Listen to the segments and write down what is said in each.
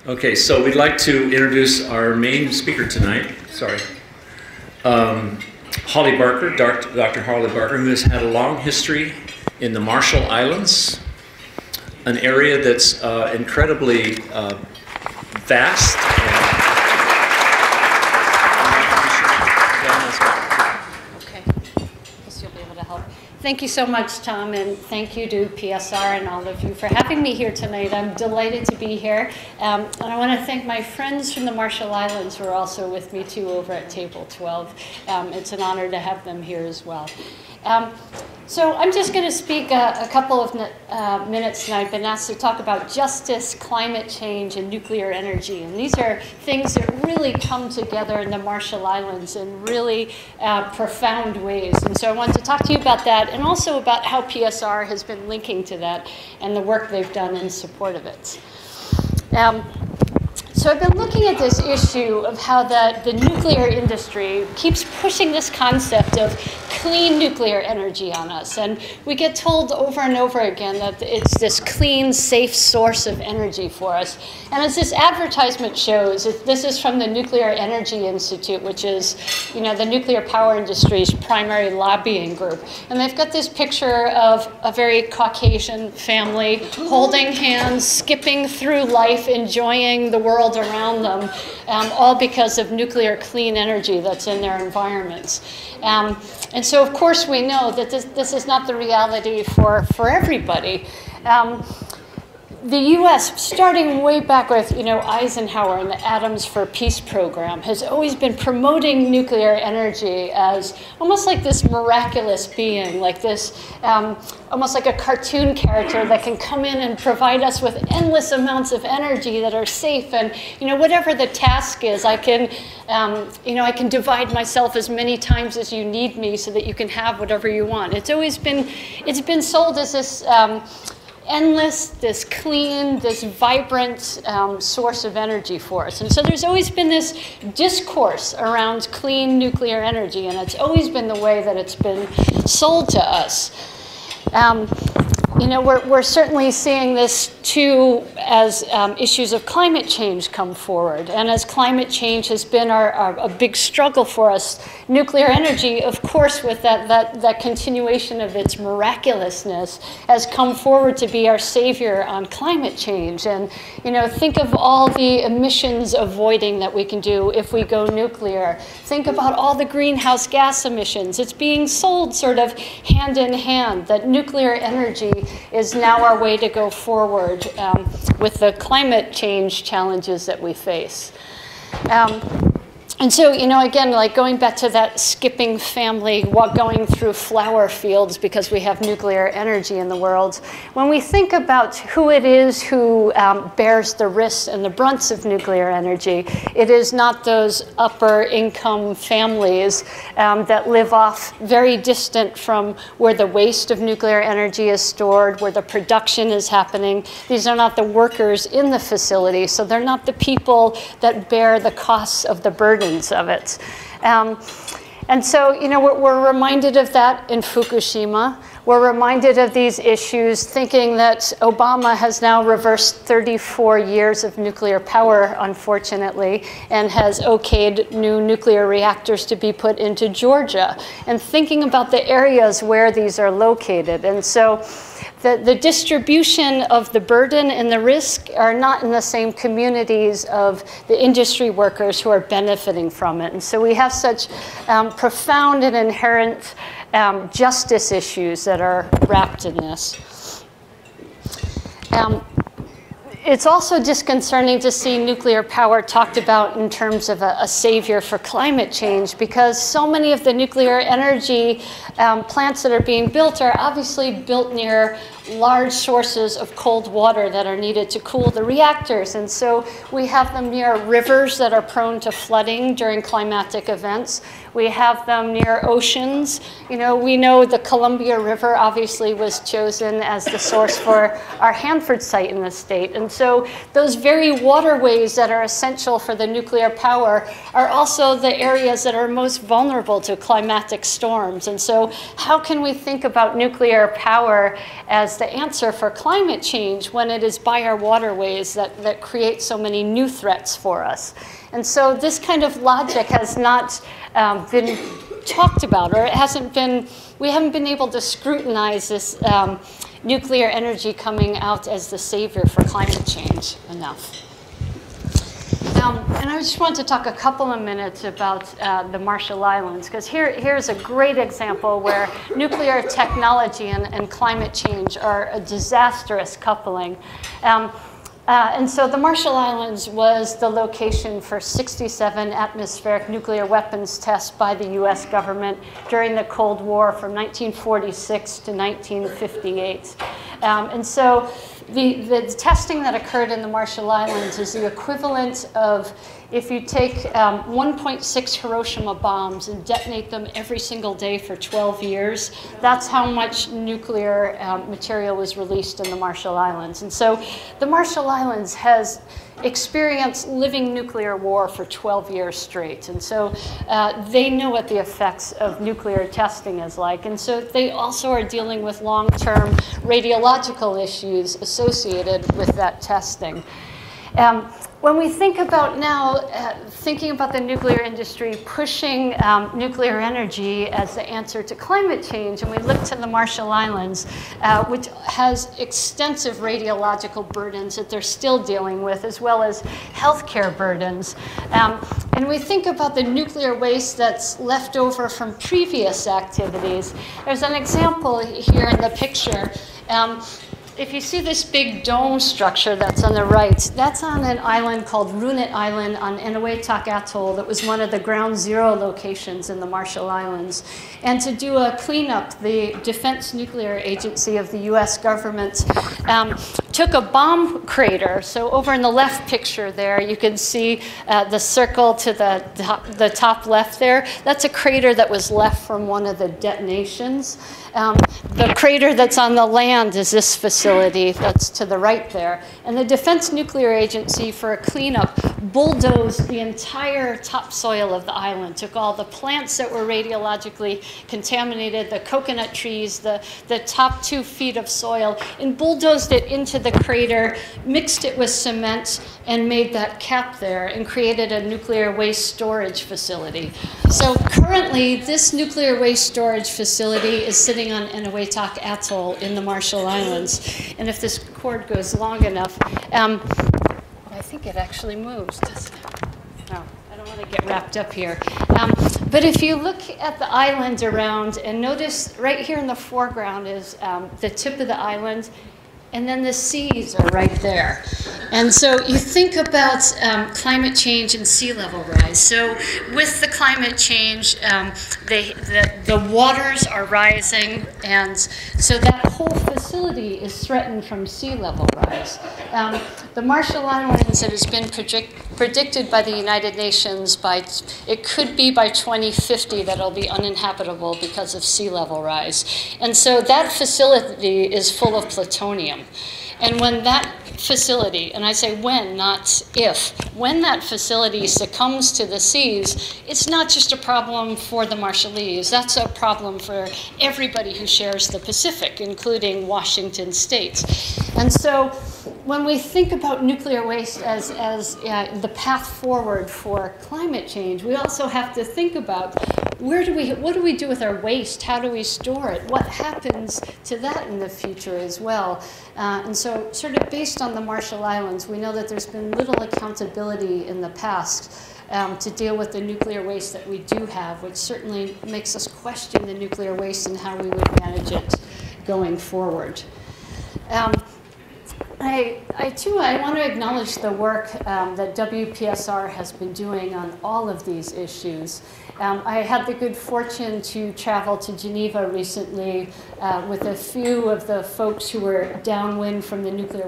Okay, so we'd like to introduce our main speaker tonight. Sorry. Holly Barker, Dr. Holly Barker, who has had a long history in the Marshall Islands, an area that's incredibly vast. Okay, guess you'll be able to help. Thank you so much, Tom, and thank you to PSR and all of you for having me here tonight. I'm delighted to be here, and I want to thank my friends from the Marshall Islands who are also with me too over at table 12. It's an honor to have them here as well. So I'm just going to speak a couple of minutes tonight. I've been asked to talk about justice, climate change, and nuclear energy. And these are things that really come together in the Marshall Islands in really profound ways. And so I want to talk to you about that and also about how PSR has been linking to that and the work they've done in support of it. So I've been looking at this issue of how the nuclear industry keeps pushing this concept of clean nuclear energy on us. And we get told over and over again that it's this clean, safe source of energy for us. And as this advertisement shows, this is from the Nuclear Energy Institute, which is, the nuclear power industry's primary lobbying group. And they've got this picture of a very Caucasian family holding hands, skipping through life, enjoying the world around them, all because of nuclear clean energy that's in their environments. And so, of course, we know that this is not the reality for everybody. The U.S., starting way back with Eisenhower and the Atoms for Peace program, has always been promoting nuclear energy as almost like this miraculous being, like this, almost like a cartoon character that can come in and provide us with endless amounts of energy that are safe. And whatever the task is, I can divide myself as many times as you need me so that you can have whatever you want. It's been sold as this endless, this clean, this vibrant source of energy for us. And so there's always been this discourse around clean nuclear energy, and it's always been the way that it's been sold to us. We're certainly seeing this too as issues of climate change come forward. And as climate change has been a big struggle for us, nuclear energy, of course, with that continuation of its miraculousness, has come forward to be our savior on climate change. And think of all the emissions avoiding that we can do if we go nuclear. Think about all the greenhouse gas emissions. It's being sold sort of hand in hand, that nuclear energy is now our way to go forward with the climate change challenges that we face. And so, again, like going back to that skipping family, going through flower fields because we have nuclear energy in the world, when we think about who it is who bears the risks and the brunts of nuclear energy, it is not those upper income families that live off very distant from where the waste of nuclear energy is stored, where the production is happening. These are not the workers in the facility, so they're not the people that bear the costs of the burden of it. And so, we're reminded of that in Fukushima. We're reminded of these issues thinking that Obama has now reversed 34 years of nuclear power, unfortunately, and has okayed new nuclear reactors to be put into Georgia, and thinking about the areas where these are located. And so the distribution of the burden and the risk are not in the same communities of the industry workers who are benefiting from it. And so we have such profound and inherent justice issues that are wrapped in this. It's also disconcerting to see nuclear power talked about in terms of a savior for climate change, because so many of the nuclear energy plants that are being built are obviously built near large sources of cold water that are needed to cool the reactors. And so we have them near rivers that are prone to flooding during climatic events. We have them near oceans. We know the Columbia River obviously was chosen as the source for our Hanford site in the state. And so those very waterways that are essential for the nuclear power are also the areas that are most vulnerable to climatic storms. And so how can we think about nuclear power as as the answer for climate change when it is by our waterways that create so many new threats for us. And so this kind of logic has not been talked about, or we haven't been able to scrutinize this nuclear energy coming out as the savior for climate change enough. And I just want to talk a couple of minutes about the Marshall Islands, because here's a great example where nuclear technology and climate change are a disastrous coupling. And so the Marshall Islands was the location for 67 atmospheric nuclear weapons tests by the US government during the Cold War from 1946 to 1958. And so the testing that occurred in the Marshall Islands is the equivalent of if you take 1.6 Hiroshima bombs and detonate them every single day for 12 years, that's how much nuclear material was released in the Marshall Islands. And so the Marshall Islands has experienced living nuclear war for 12 years straight. And so they know what the effects of nuclear testing is like. And so they also are dealing with long-term radiological issues associated with that testing. When we think about now, thinking about the nuclear industry pushing nuclear energy as the answer to climate change, and we look to the Marshall Islands, which has extensive radiological burdens that they're still dealing with, as well as healthcare burdens. And we think about the nuclear waste that's left over from previous activities. There's an example here in the picture. If you see this big dome structure that's on the right, that's on an island called Runit Island on Eniwetok Atoll that was one of the ground zero locations in the Marshall Islands. And to do a cleanup, the Defense Nuclear Agency of the US government took a bomb crater. So over in the left picture there, you can see the circle to the top left there. That's a crater that was left from one of the detonations. The crater that's on the land is this facility that's to the right there. And the Defense Nuclear Agency, for a cleanup, bulldozed the entire topsoil of the island, took all the plants that were radiologically contaminated, the coconut trees, the top 2 feet of soil, and bulldozed it into the crater, mixed it with cement, and made that cap there, and created a nuclear waste storage facility. So currently, this nuclear waste storage facility is sitting on Eniwetok Atoll in the Marshall Islands. And if this cord goes long enough, I think it actually moves, doesn't it? No, I don't want to get wrapped up here. But if you look at the island around and notice right here in the foreground is the tip of the island, and then the seas are right there. And so you think about climate change and sea level rise. So with the climate change, the waters are rising, and so that whole facility is threatened from sea level rise. The Marshall Islands, it has been predicted by the United Nations it could be by 2050 that it'll be uninhabitable because of sea level rise. And so that facility is full of plutonium. And when that facility, and I say when, not if, when that facility succumbs to the seas, it's not just a problem for the Marshallese, that's a problem for everybody who shares the Pacific, including Washington State. And so when we think about nuclear waste as the path forward for climate change, we also have to think about what do we do with our waste? How do we store it? What happens to that in the future as well? And so sort of based on the Marshall Islands, we know that there's been little accountability in the past to deal with the nuclear waste that we do have, which certainly makes us question the nuclear waste and how we would manage it going forward. I want to acknowledge the work that WPSR has been doing on all of these issues. I had the good fortune to travel to Geneva recently with a few of the folks who were downwind from the nuclear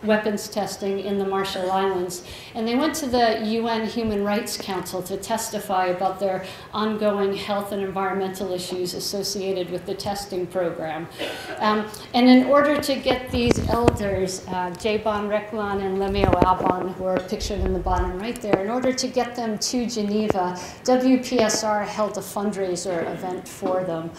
weapons testing in the Marshall Islands. And they went to the UN Human Rights Council to testify about their ongoing health and environmental issues associated with the testing program. And in order to get these elders, Jabon Reklan and Lemio Albon, who are pictured in the bottom right there, in order to get them to Geneva, WPSR held a fundraiser event for them,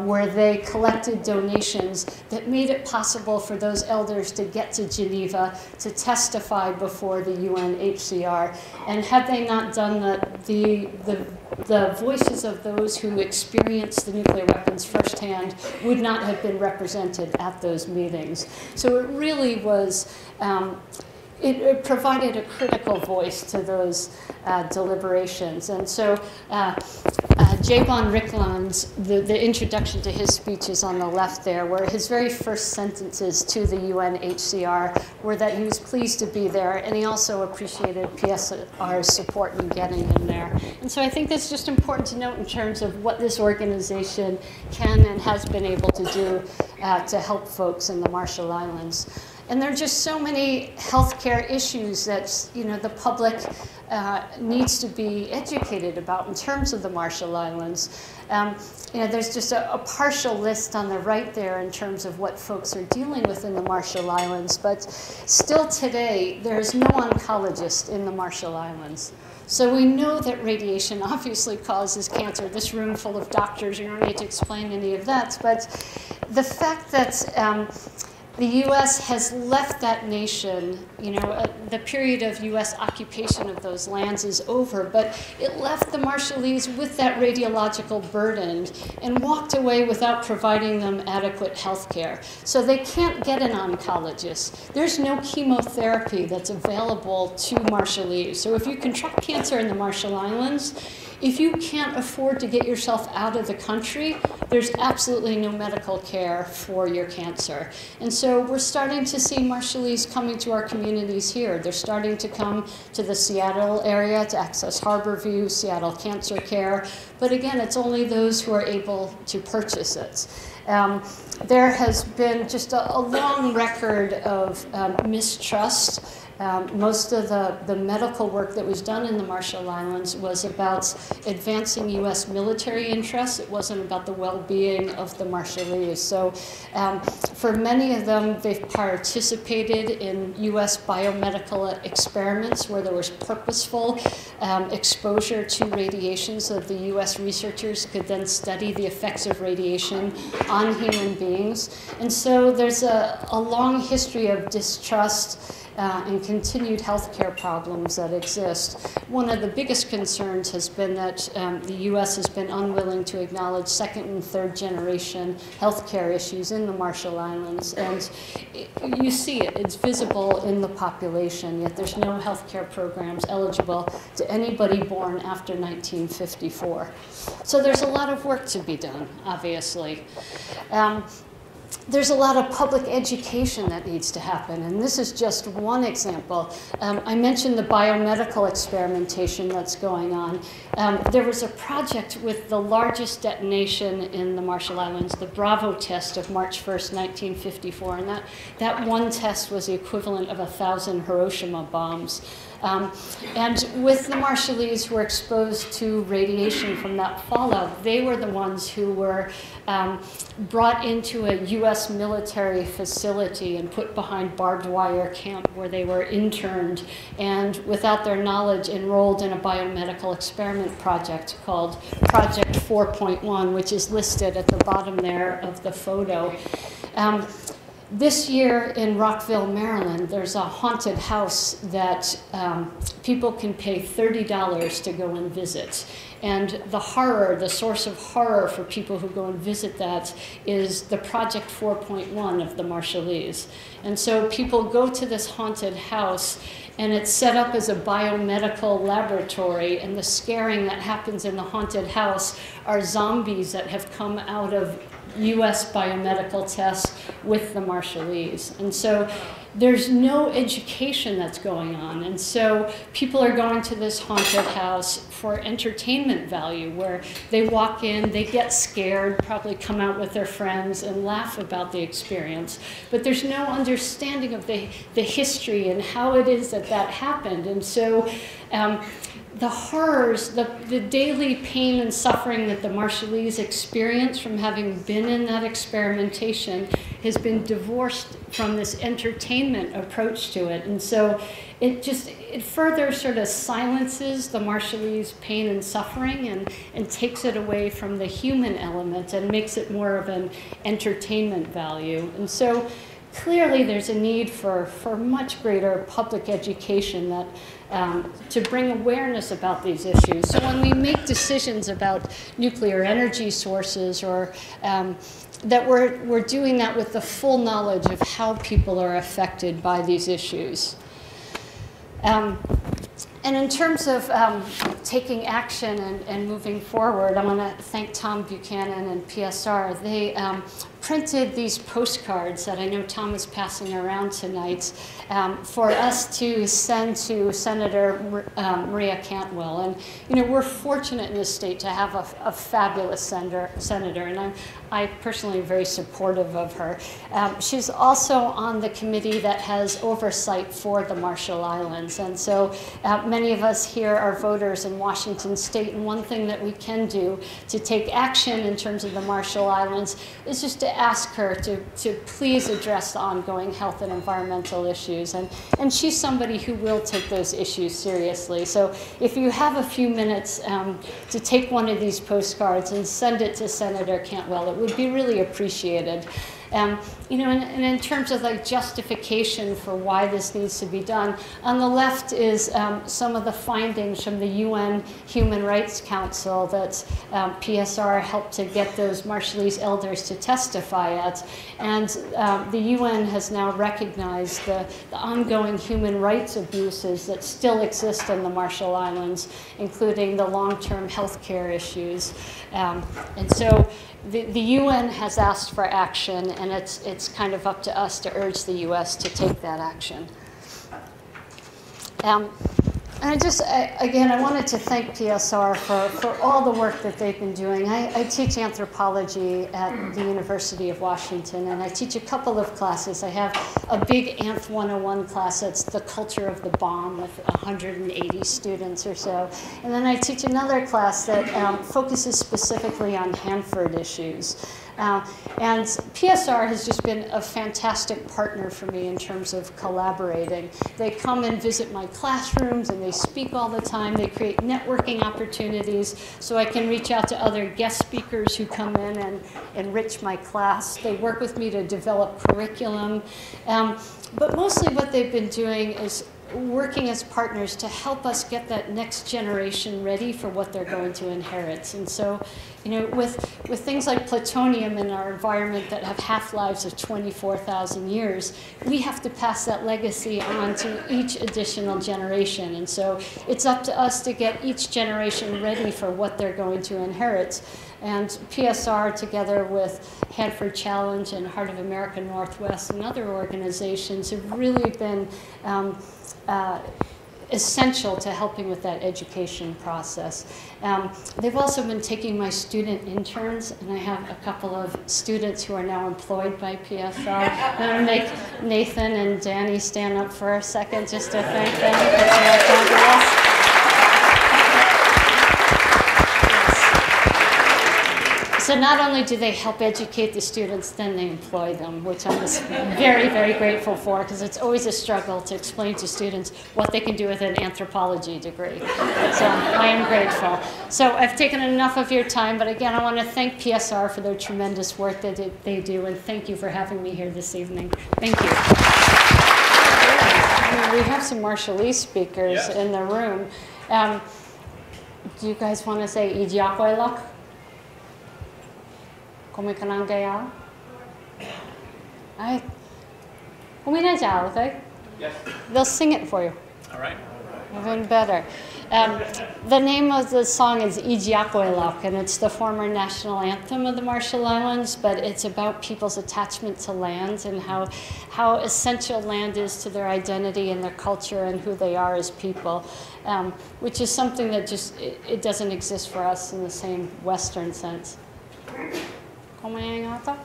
where they collected donations that made it possible for those elders to get to Geneva to testify before the UNHCR. And had they not done that, the voices of those who experienced the nuclear weapons firsthand would not have been represented at those meetings. So it really was, it provided a critical voice to those deliberations. And so Jabon Reklan's, the introduction to his speech is on the left there, where his very first sentences to the UNHCR were that he was pleased to be there, and he also appreciated PSR's support in getting him there. And so I think that's just important to note in terms of what this organization can and has been able to do to help folks in the Marshall Islands. And there are just so many healthcare issues that the public needs to be educated about in terms of the Marshall Islands. There's just a partial list on the right there in terms of what folks are dealing with in the Marshall Islands, but still today there's no oncologist in the Marshall Islands. So we know that radiation obviously causes cancer. This room full of doctors, you don't need to explain any of that, but the fact that the U.S. has left that nation, the period of U.S. occupation of those lands is over, but it left the Marshallese with that radiological burden and walked away without providing them adequate health care. So they can't get an oncologist. There's no chemotherapy that's available to Marshallese. So if you contract cancer in the Marshall Islands, if you can't afford to get yourself out of the country, there's absolutely no medical care for your cancer. And so we're starting to see Marshallese coming to our communities here. They're starting to come to the Seattle area to access Harborview, Seattle Cancer Care. But again, it's only those who are able to purchase it. There has been just a long record of mistrust. Most of the medical work that was done in the Marshall Islands was about advancing U.S. military interests. It wasn't about the well-being of the Marshallese. So for many of them, they've participated in U.S. biomedical experiments where there was purposeful exposure to radiation so that the U.S. researchers could then study the effects of radiation on human beings. And so there's a long history of distrust and continued healthcare problems that exist. One of the biggest concerns has been that the U.S. has been unwilling to acknowledge second and third generation healthcare issues in the Marshall Islands. And you see it, it's visible in the population, yet there's no healthcare programs eligible to anybody born after 1954. So there's a lot of work to be done, obviously. There's a lot of public education that needs to happen, and this is just one example. I mentioned the biomedical experimentation that's going on. There was a project with the largest detonation in the Marshall Islands, the Bravo test of March 1st, 1954, and that one test was the equivalent of 1,000 Hiroshima bombs. And with the Marshallese who were exposed to radiation from that fallout, they were the ones who were brought into a U.S. military facility and put behind barbed wire camp where they were interned and, without their knowledge, enrolled in a biomedical experiment project called Project 4.1, which is listed at the bottom there of the photo. This year in Rockville, Maryland, there's a haunted house that people can pay $30 to go and visit. And the horror, the source of horror for people who go and visit that is the Project 4.1 of the Marshallese. And so people go to this haunted house, and it's set up as a biomedical laboratory, and the scaring that happens in the haunted house are zombies that have come out of U.S. biomedical tests with the Marshallese. And so there's no education that's going on. And so people are going to this haunted house for entertainment value, where they walk in, they get scared, probably come out with their friends and laugh about the experience. But there's no understanding of the history and how it is that that happened. And so the horrors, the daily pain and suffering that the Marshallese experience from having been in that experimentation has been divorced from this entertainment approach to it. And so it further sort of silences the Marshallese pain and suffering and takes it away from the human element and makes it more of an entertainment value. And so clearly there's a need for much greater public education that to bring awareness about these issues. So when we make decisions about nuclear energy sources, or that we're doing that with the full knowledge of how people are affected by these issues. And in terms of taking action and moving forward, I want to thank Tom Buchanan and PSR. They printed these postcards that I know Tom is passing around tonight for us to send to Senator Maria Cantwell. And you know, we're fortunate in this state to have a fabulous senator, and I personally am very supportive of her. She's also on the committee that has oversight for the Marshall Islands, and so many of us here are voters in Washington state, and one thing that we can do to take action in terms of the Marshall Islands is just to ask her to please address the ongoing health and environmental issues, and she's somebody who will take those issues seriously. So if you have a few minutes to take one of these postcards and send it to Senator Cantwell, it would be really appreciated. You know, and in terms of like justification for why this needs to be done, on the left is some of the findings from the UN Human Rights Council that PSR helped to get those Marshallese elders to testify at. And the UN has now recognized the ongoing human rights abuses that still exist in the Marshall Islands, including the long-term health care issues. And so the UN has asked for action, and it's kind of up to us to urge the US to take that action. And again, I wanted to thank PSR for all the work that they've been doing. I teach anthropology at the University of Washington, and I teach a couple of classes. I have a big Anth 101 class that's the culture of the bomb with 180 students or so. And then I teach another class that focuses specifically on Hanford issues. And PSR has just been a fantastic partner for me in terms of collaborating. They come and visit my classrooms, and they speak all the time. They create networking opportunities so I can reach out to other guest speakers who come in and enrich my class. They work with me to develop curriculum. But mostly what they've been doing is working as partners to help us get that next generation ready for what they're going to inherit. And so, you know, with things like plutonium in our environment that have half-lives of 24,000 years, we have to pass that legacy on to each additional generation. And so it's up to us to get each generation ready for what they're going to inherit. And PSR, together with Hanford Challenge and Heart of America Northwest and other organizations, have really been essential to helping with that education process. They've also been taking my student interns, and I have a couple of students who are now employed by PSR. I'm going to make Nathan and Danny stand up for a second just to thank them. So not only do they help educate the students, then they employ them, which I'm just very, very grateful for, because it's always a struggle to explain to students what they can do with an anthropology degree. So I am grateful. So I've taken enough of your time, but again, I want to thank PSR for their tremendous work that they do, and thank you for having me here this evening. Thank you. We have some Marshallese speakers in the room. Do you guys want to say Idiakoilak? Come kanang gaya? Ay. Okay? Yes. They'll sing it for you. All right. Even better. The name of the song is Ijiakwelak, and it's the former national anthem of the Marshall Islands, but it's about people's attachment to land and how essential land is to their identity and their culture and who they are as people, which is something that just, it doesn't exist for us in the same Western sense. Komayangata?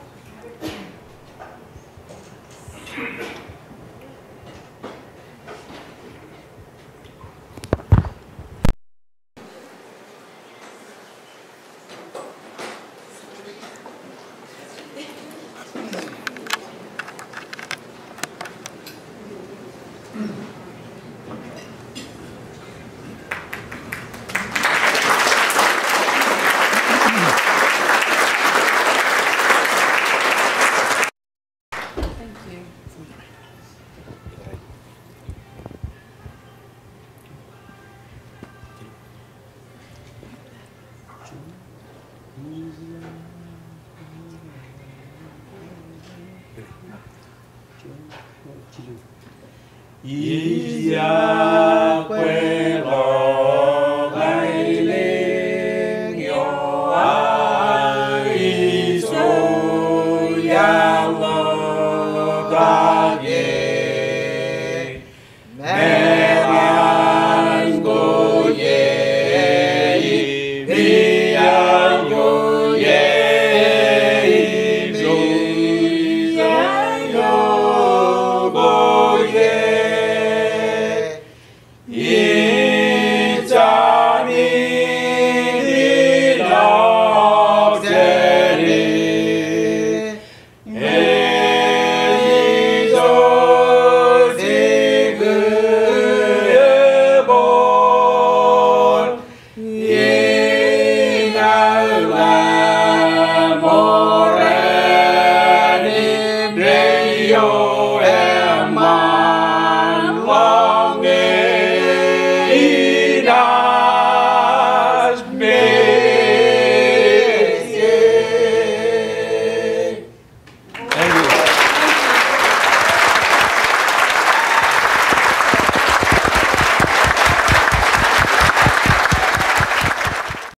Ina